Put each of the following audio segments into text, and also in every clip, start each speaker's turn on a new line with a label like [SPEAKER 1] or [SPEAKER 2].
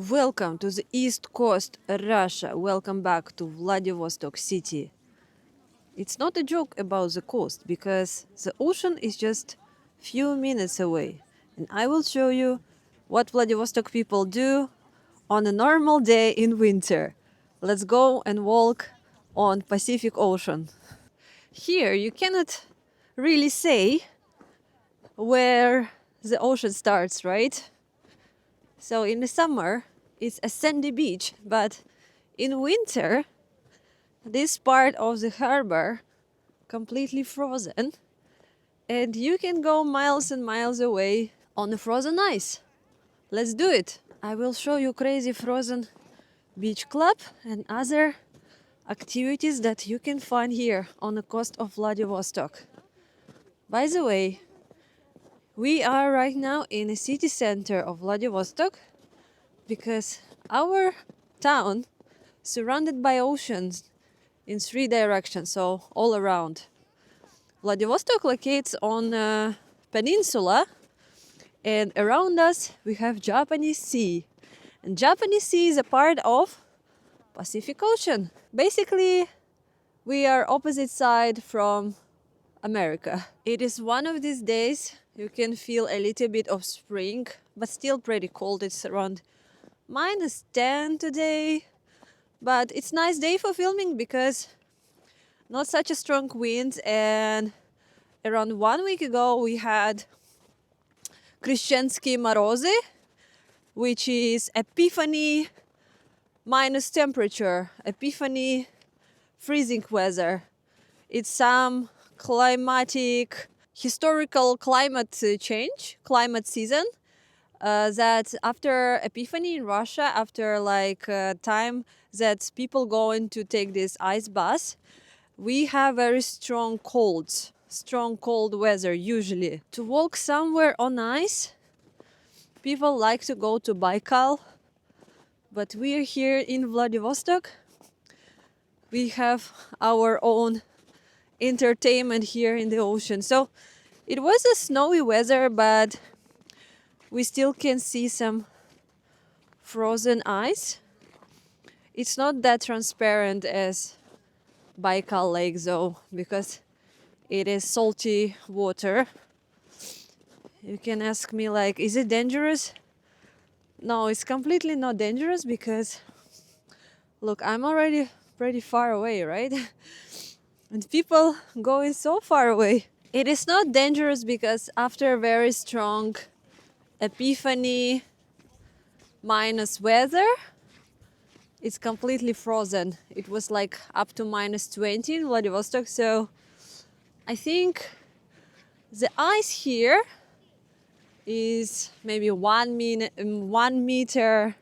[SPEAKER 1] Welcome to the East Coast, Russia. Welcome back to Vladivostok city. It's not a joke about the coast because the ocean is just few minutes away. And I will show you what Vladivostok people do on a normal day in winter. Let's go and walk on Pacific Ocean. Here you cannot really say where the ocean starts, right? So in the summer, it's a sandy beach, but in winter, this part of the harbor completely frozen, and you can go miles and miles away on the frozen ice. Let's do it. I will show you crazy frozen beach club and other activities that you can find here on the coast of Vladivostok. By the way, we are right now in the city center of Vladivostok because our town surrounded by oceans in three directions, so all around. Vladivostok locates on a peninsula, and around us we have Japanese Sea. And Japanese Sea is a part of Pacific Ocean. Basically, we are opposite side from America. It is one of these days you can feel a little bit of spring, but still pretty cold. It's around -10 today, but it's nice day for filming because not such a strong wind. And around 1 week ago we had Krещенские морозы, which is Epiphany minus temperature, Epiphany freezing weather. It's some climatic, historical climate change, climate season. That after Epiphany in Russia, after time that people going to take this ice bath, we have very strong cold weather usually. To walk somewhere on ice, people like to go to Baikal, but we are here in Vladivostok. We have our own entertainment here in the ocean. So it was a snowy weather, but we still can see some frozen ice. It's not that transparent as Baikal Lake though, because it is salty water. You can ask me is it dangerous? No, it's completely not dangerous because look, I'm already pretty far away, right? And people going so far away. It is not dangerous because after very strong Epiphany minus weather, it's completely frozen. It was up to -20 in Vladivostok, so I think the ice here is maybe 1 meter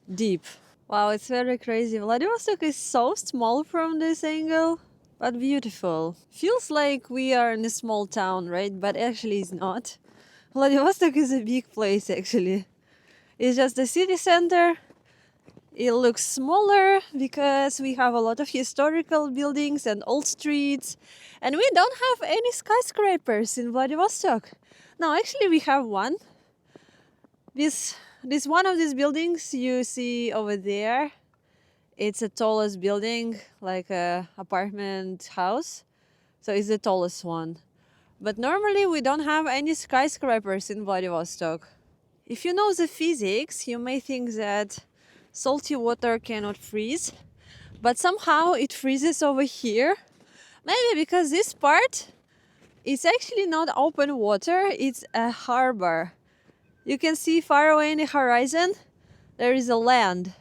[SPEAKER 1] deep. Wow, it's very crazy. Vladivostok is so small from this angle, but beautiful. Feels like we are in a small town, right? But actually it's not. Vladivostok is a big place actually. It's just the city center. It looks smaller because we have a lot of historical buildings and old streets, and we don't have any skyscrapers in Vladivostok. No, actually we have one. This one of these buildings you see over there, it's the tallest building, like a apartment house. So it's the tallest one. But normally we don't have any skyscrapers in Vladivostok. If you know the physics, you may think that salty water cannot freeze, but somehow it freezes over here. Maybe because this part is actually not open water, it's a harbor. You can see far away in the horizon, there is a land.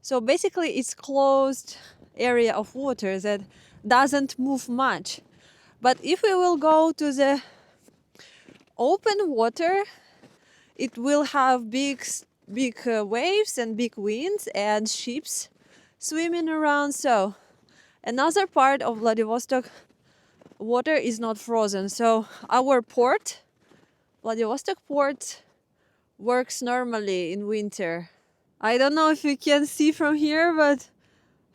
[SPEAKER 1] So basically it's closed area of water that doesn't move much. But if we will go to the open water, it will have big waves and big winds and ships swimming around. So another part of Vladivostok water is not frozen. So our port, Vladivostok port, works normally in winter. I don't know if you can see from here, but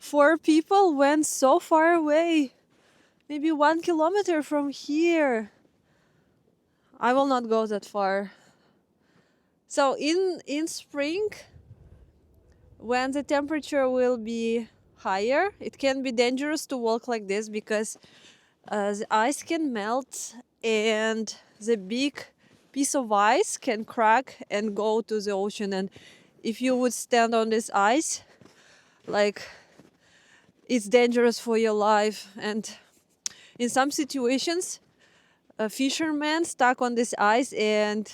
[SPEAKER 1] 4 people went so far away. Maybe 1 kilometer from here. I will not go that far. So in spring, When the temperature will be higher, it can be dangerous to walk like this because the ice can melt and the big piece of ice can crack and go to the ocean. And if you would stand on this ice, like, it's dangerous for your life. And in some situations, a fisherman stuck on this ice and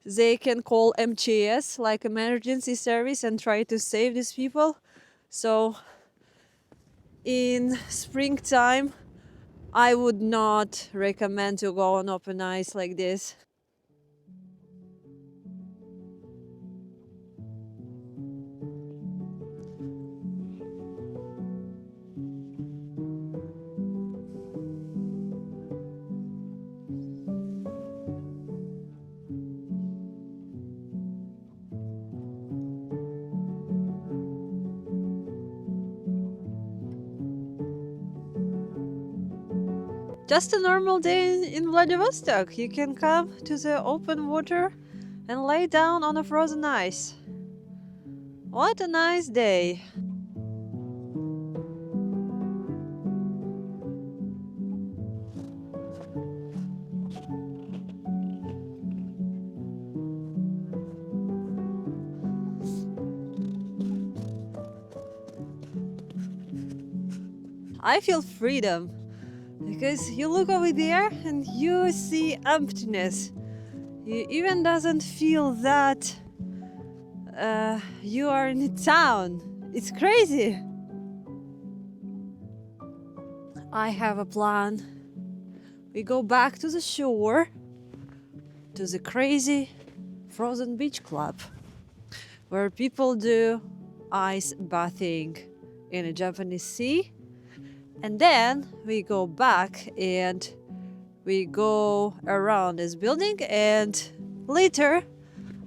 [SPEAKER 1] they can call MCS, like emergency service, and try to save these people. So in springtime, I would not recommend to go on open ice like this. Just a normal day in Vladivostok. You can come to the open water and lay down on a frozen ice. What a nice day! I feel freedom because you look over there and you see emptiness. You even doesn't feel that you are in a town. It's crazy. I have a plan. We go back to the shore, to the crazy frozen beach club, where people do ice bathing in a Japanese sea. And then we go back and we go around this building, and later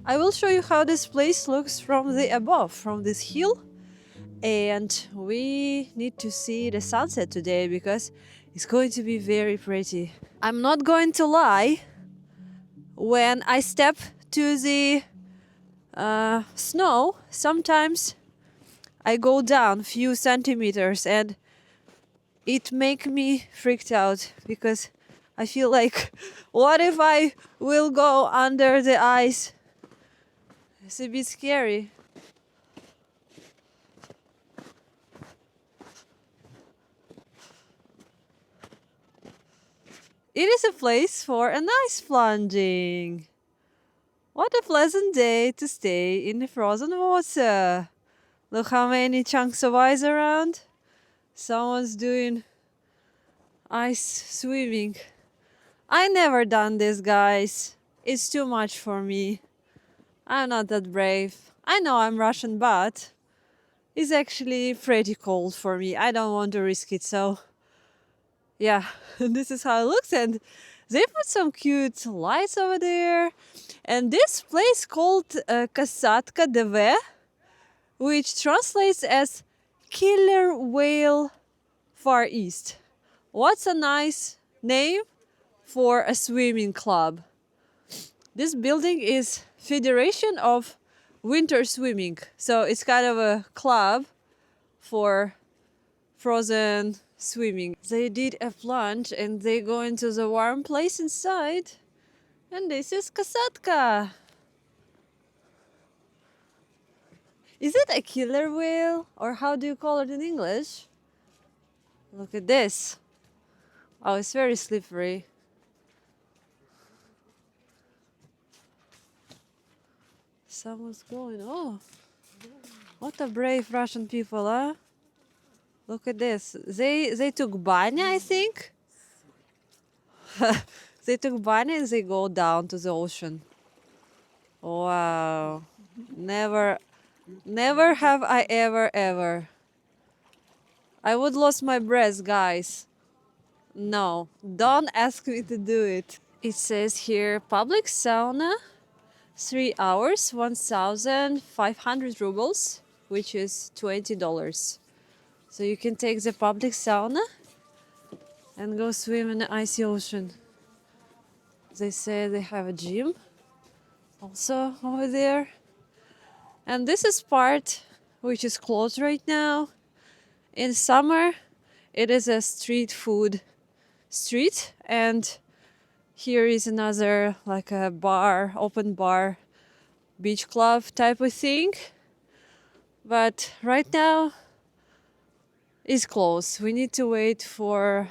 [SPEAKER 1] I will show you how this place looks from the above, from this hill. And we need to see the sunset today because it's going to be very pretty. I'm not going to lie, when I step to the snow, sometimes I go down a few centimeters and it make me freaked out because I feel like, what if I will go under the ice? It's a bit scary. It is a place for a nice plunging. What a pleasant day to stay in the frozen water. Look how many chunks of ice around. Someone's doing ice swimming. I never done this, guys. It's too much for me. I'm not that brave. I know I'm Russian, but it's actually pretty cold for me. I don't want to risk it, so yeah, this is how it looks. And they put some cute lights over there. And this place called Kasatka Deve, which translates as Killer Whale Far East. What's a nice name for a swimming club? This building is Federation of Winter Swimming. So it's kind of a club for frozen swimming. They did a plunge and they go into the warm place inside. And this is Kasatka. Is it a killer whale? Or how do you call it in English? Look at this. Oh, it's very slippery. Someone's going. Oh, what a brave Russian people, huh? Look at this. They took banya, I think. They took banya and they go down to the ocean. Wow. Never have I ever. I would lose my breath, guys. No, don't ask me to do it. It says here public sauna, 3 hours, 1,500 rubles, which is $20. So you can take the public sauna and go swim in the icy ocean. They say they have a gym also over there. And this is part which is closed right now. In summer, it is a street food street, and here is another like a bar, open bar, beach club type of thing. But right now it's closed. We need to wait for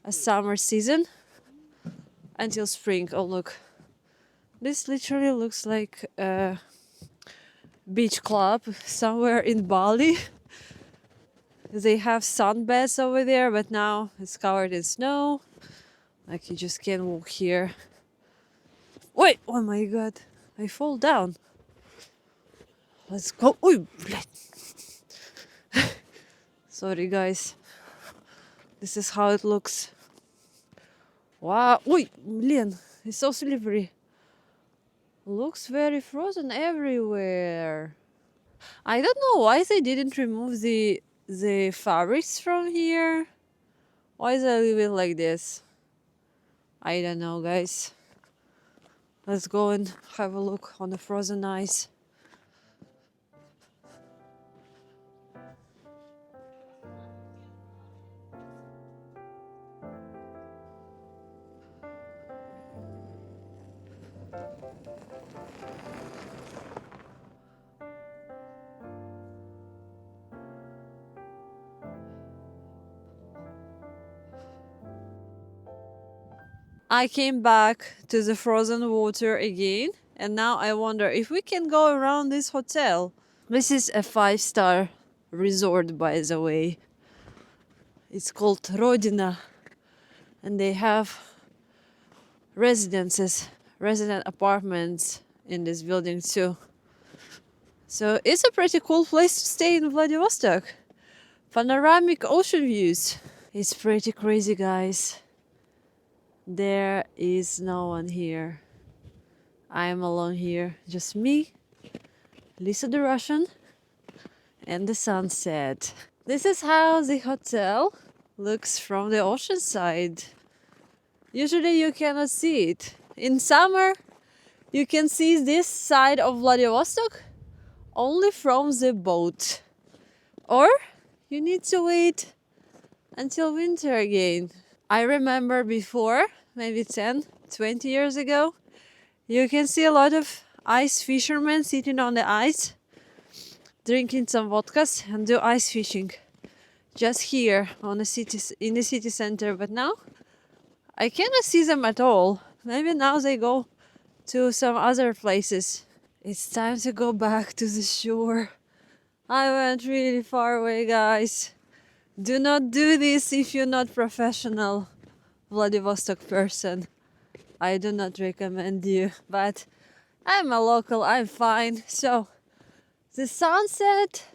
[SPEAKER 1] a summer season until spring. Oh look, this literally looks like a beach club somewhere in Bali. They have sunbeds over there, but now it's covered in snow. Like you just can't walk here. Wait, oh my god, I fall down. Let's go. Ой, блядь. Sorry guys. This is how it looks. Wow. Ой, блин, it's so slippery. Looks very frozen everywhere. I don't know why they didn't remove the fabrics from here. Why is it leaving like this? I don't know, guys. Let's go and have a look on the frozen ice. I came back to the frozen water again, and now I wonder if we can go around this hotel. This is a 5-star resort, by the way. It's called Rodina, and they have resident apartments in this building too. So it's a pretty cool place to stay in Vladivostok. Panoramic ocean views. It's pretty crazy, guys. There is no one here. I am alone here. Just me, Lisa the Russian, and the sunset. This is how the hotel looks from the ocean side. Usually you cannot see it. In summer, you can see this side of Vladivostok only from the boat. Or you need to wait until winter again. I remember before, maybe 10, 20 years ago, you can see a lot of ice fishermen sitting on the ice, drinking some vodkas and do ice fishing. Just here on the city, in the city center. But now I cannot see them at all. Maybe now they go to some other places. It's time to go back to the shore. I went really far away, guys. Do not do this if you're not professional Vladivostok person. I do not recommend you, but I'm a local, I'm fine. So the sunset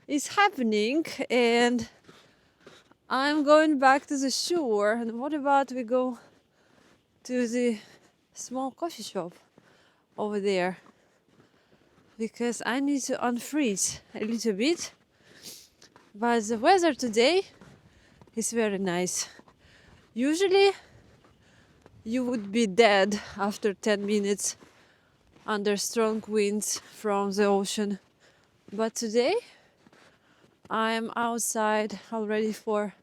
[SPEAKER 1] is happening and I'm going back to the shore. And what about we go to the small coffee shop over there? Because I need to unfreeze a little bit. But the weather today is very nice. Usually you would be dead after 10 minutes under strong winds from the ocean. But today I'm outside already for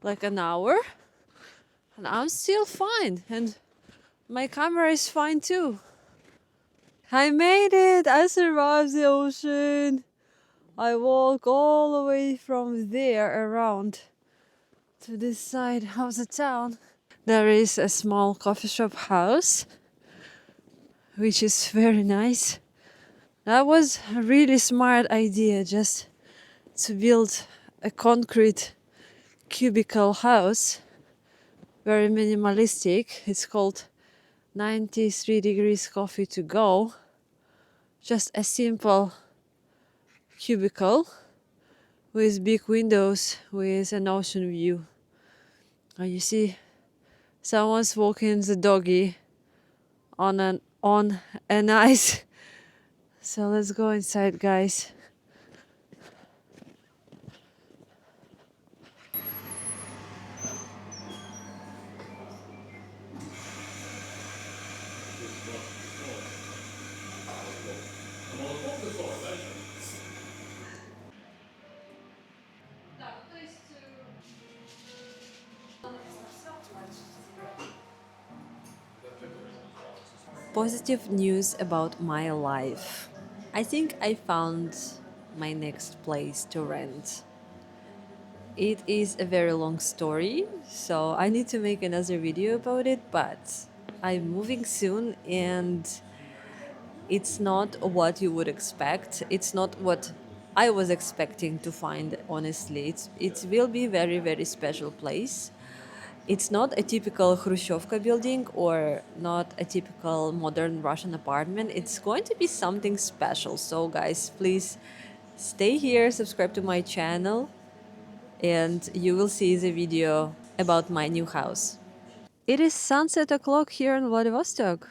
[SPEAKER 1] like an hour and I'm still fine. And my camera is fine too. I made it! I survived the ocean! I walk all the way from there around to this side of the town. There is a small coffee shop house, which is very nice. That was a really smart idea, just to build a concrete cubicle house, very minimalistic. It's called 93 degrees coffee to go. Just a simple cubicle with big windows with an ocean view. And you see someone's walking the doggy on an ice. So let's go inside, guys. positive news about my life. I think I found my next place to rent. It is a very long story, so I need to make another video about it, but I'm moving soon and it's not what you would expect. It's not what I was expecting to find, honestly. It will be very, very special place. It's not a typical Khrushchevka building or not a typical modern Russian apartment. It's going to be something special. So, guys, please stay here, subscribe to my channel, and you will see the video about my new house. It is sunset o'clock here in Vladivostok.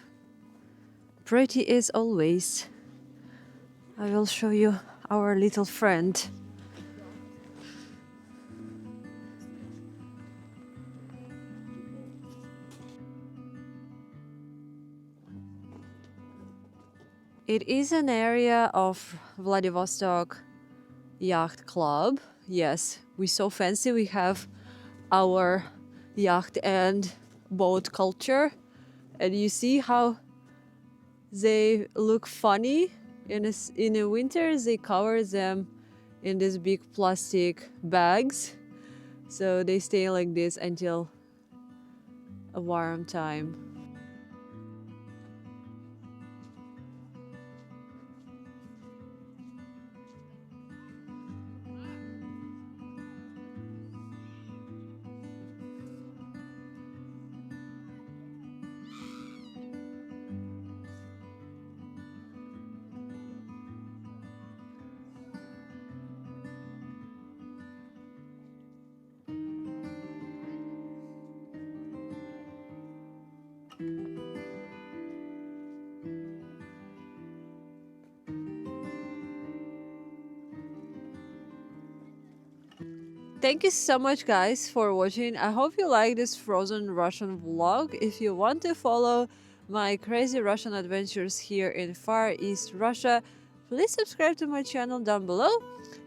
[SPEAKER 1] Pretty as always. I will show you our little friend. It is an area of Vladivostok Yacht Club. Yes, we so fancy. We have our yacht and boat culture. And you see how they look funny in the winter. They cover them in these big plastic bags. So they stay like this until a warm time. Thank you so much, guys, for watching. I hope you like this frozen Russian vlog. If you want to follow my crazy Russian adventures here in Far East Russia, please subscribe to my channel down below.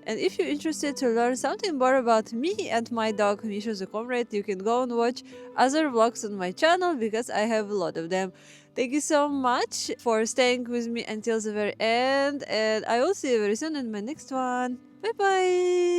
[SPEAKER 1] And if you're interested to learn something more about me and my dog Misha the Comrade, you can go and watch other vlogs on my channel because I have a lot of them. Thank you so much for staying with me until the very end, and I will see you very soon in my next one. Bye bye!